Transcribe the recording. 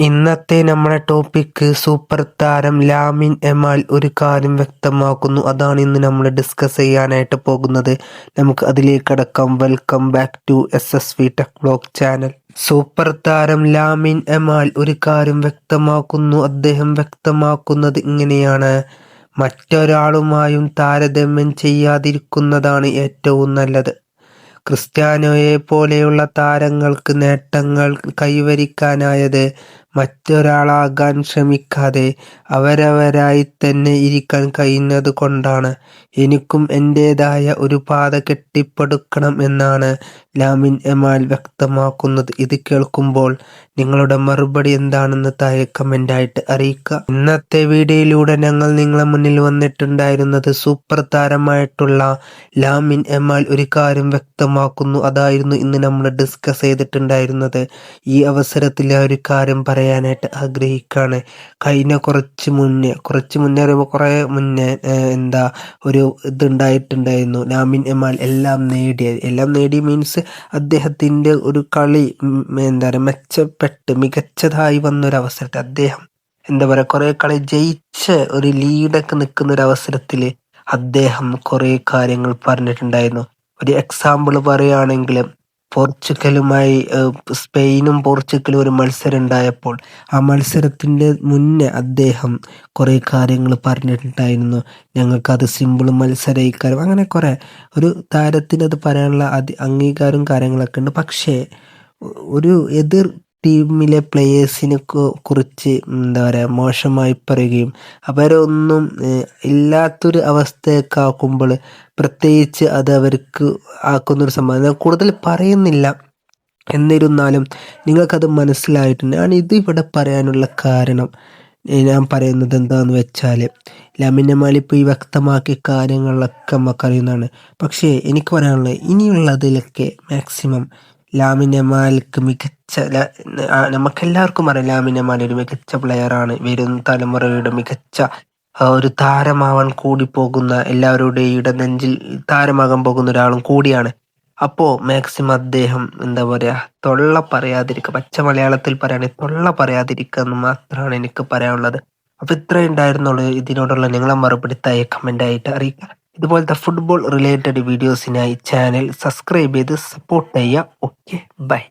ഇന്നത്തെ നമ്മുടെ topic super താരം ലാമിൻ യമാൽ ഒരു കാര്യം വ്യക്തമാക്കുന്നു. അതാണ് ഇന്ന് നമ്മൾ ഡിസ്കസ് ചെയ്യാനായിട്ട് പോകുന്നത്. നമുക്ക് അതിലേക്ക് കടക്കാം. Welcome back to SSV tech vlog channel. Super താരം ലാമിൻ യമാൽ ഒരു കാര്യം വ്യക്തമാക്കുന്നു. അദ്ദേഹം വ്യക്തമാക്കുന്നത് ഇങ്ങനെയാണ്: മറ്റൊരാളുമായും താരതമ്യം ചെയ്യാതിരിക്കുന്നതാണ് ഏറ്റവും നല്ലത്. ക്രിസ്ത്യാനോയെ പോലെയുള്ള താരങ്ങൾക്ക് നേട്ടങ്ങൾ കൈവരിക്കാനായത് മറ്റൊരാളാകാൻ ശ്രമിക്കാതെ അവരവരായി തന്നെ ഇരിക്കാൻ കഴിയുന്നത് കൊണ്ടാണ്. എനിക്കും എൻ്റെതായ ഒരു പാത കെട്ടിപ്പടുക്കണം എന്നാണ് ലാമിൻ യമാൽ വ്യക്തമാക്കുന്നത്. ഇത് കേൾക്കുമ്പോൾ നിങ്ങളുടെ മറുപടി എന്താണെന്ന് താഴെ കമൻ്റായിട്ട് അറിയിക്കുക. ഇന്നത്തെ വീഡിയോയിലൂടെ ഞങ്ങൾ നിങ്ങളെ മുന്നിൽ വന്നിട്ടുണ്ടായിരുന്നത് സൂപ്പർ താരമായിട്ടുള്ള ലാമിൻ യമാൽ ഒരു കാര്യം വ്യക്തമാക്കുന്നു. അതായിരുന്നു ഇന്ന് നമ്മൾ ഡിസ്കസ് ചെയ്തിട്ടുണ്ടായിരുന്നത്. ഈ അവസരത്തിൽ ആ ഒരു കാര്യം പറയാനായിട്ട് ആഗ്രഹിക്കുകയാണ്. കഴിഞ്ഞ കുറച്ച് മുന്നേ പറയുമ്പോൾ കുറേ മുന്നേ ഒരു ഇതുണ്ടായിട്ടുണ്ടായിരുന്നു. ലാമിൻ യമാൽ എല്ലാം നേടി മീൻസ് അദ്ദേഹത്തിൻ്റെ ഒരു കളി മികച്ചതായി വന്നൊരവസരത്തിൽ അദ്ദേഹം കുറേ കളി ജയിച്ച് ഒരു ലീഡൊക്കെ നിൽക്കുന്ന ഒരു അവസരത്തിൽ അദ്ദേഹം കുറേ കാര്യങ്ങൾ പറഞ്ഞിട്ടുണ്ടായിരുന്നു. ഒരു എക്സാമ്പിൾ പറയുകയാണെങ്കിൽ, സ്പെയിനും പോർച്ചുഗലും ഒരു മത്സരം ഉണ്ടായപ്പോൾ ആ മത്സരത്തിൻ്റെ മുന്നേ അദ്ദേഹം കുറേ കാര്യങ്ങൾ പറഞ്ഞിട്ടുണ്ടായിരുന്നു. ഞങ്ങൾക്കത് സിമ്പിൾ മത്സരമായിരിക്കും, അങ്ങനെ കുറേ ഒരു താരത്തിന് അത് പറയാനുള്ള അംഗീകാരവും കാര്യങ്ങളൊക്കെ ഉണ്ട്. പക്ഷേ ഒരു എതിർ ടീമിലെ പ്ലെയേഴ്സിനെ കുറിച്ച് മോശമായി പറയുകയും അവരൊന്നും ഇല്ലാത്തൊരു അവസ്ഥയൊക്കെ ആക്കുമ്പോൾ പ്രത്യേകിച്ച് അത് അവർക്ക് ആക്കുന്നൊരു സംഭവം കൂടുതൽ പറയുന്നില്ല. എന്നിരുന്നാലും നിങ്ങൾക്കത് മനസ്സിലായിട്ടുണ്ട്. ഞാൻ ഇതിവിടെ പറയാനുള്ള കാരണം ഞാൻ പറയുന്നത് എന്താണെന്ന് വെച്ചാൽ, ലാമിൻ യമാൽ ഇപ്പോൾ ഈ വ്യക്തമാക്കിയ കാര്യങ്ങളിലൊക്കെ നമുക്കറിയുന്നതാണ്. പക്ഷേ എനിക്ക് പറയാനുള്ളത്, ഇനിയുള്ളതിലൊക്കെ മാക്സിമം ലാമിൻ യമാൽക്ക് നമുക്കെല്ലാവർക്കും അറിയാം ലാമിൻ യമാൽ ഒരു മികച്ച പ്ലെയറാണ്. വരും തലമുറയുടെ മികച്ച ഒരു താരമാവാൻ കൂടി പോകുന്ന, എല്ലാവരുടെയും ഇടനെഞ്ചിൽ താരമാകാൻ പോകുന്ന ഒരാളും കൂടിയാണ്. അപ്പോൾ മാക്സിമം അദ്ദേഹം തൊള്ള പറയാതിരിക്കുക, പച്ച മലയാളത്തിൽ പറയുകയാണെങ്കിൽ തൊള്ള പറയാതിരിക്കുക എന്ന് മാത്രമാണ് എനിക്ക് പറയാനുള്ളത്. അപ്പോൾ ഇത്രയും ഉണ്ടായിരുന്നുള്ളൂ. ഇതിനോടുള്ള നിങ്ങളെ മറുപടി താഴെ കമൻ്റായിട്ട് അറിയിക്കുക. ഇതുപോലത്തെ ഫുട്ബോൾ റിലേറ്റഡ് വീഡിയോസിനായി ചാനൽ സബ്സ്ക്രൈബ് ചെയ്ത് സപ്പോർട്ട് ചെയ്യുക. Okay, by.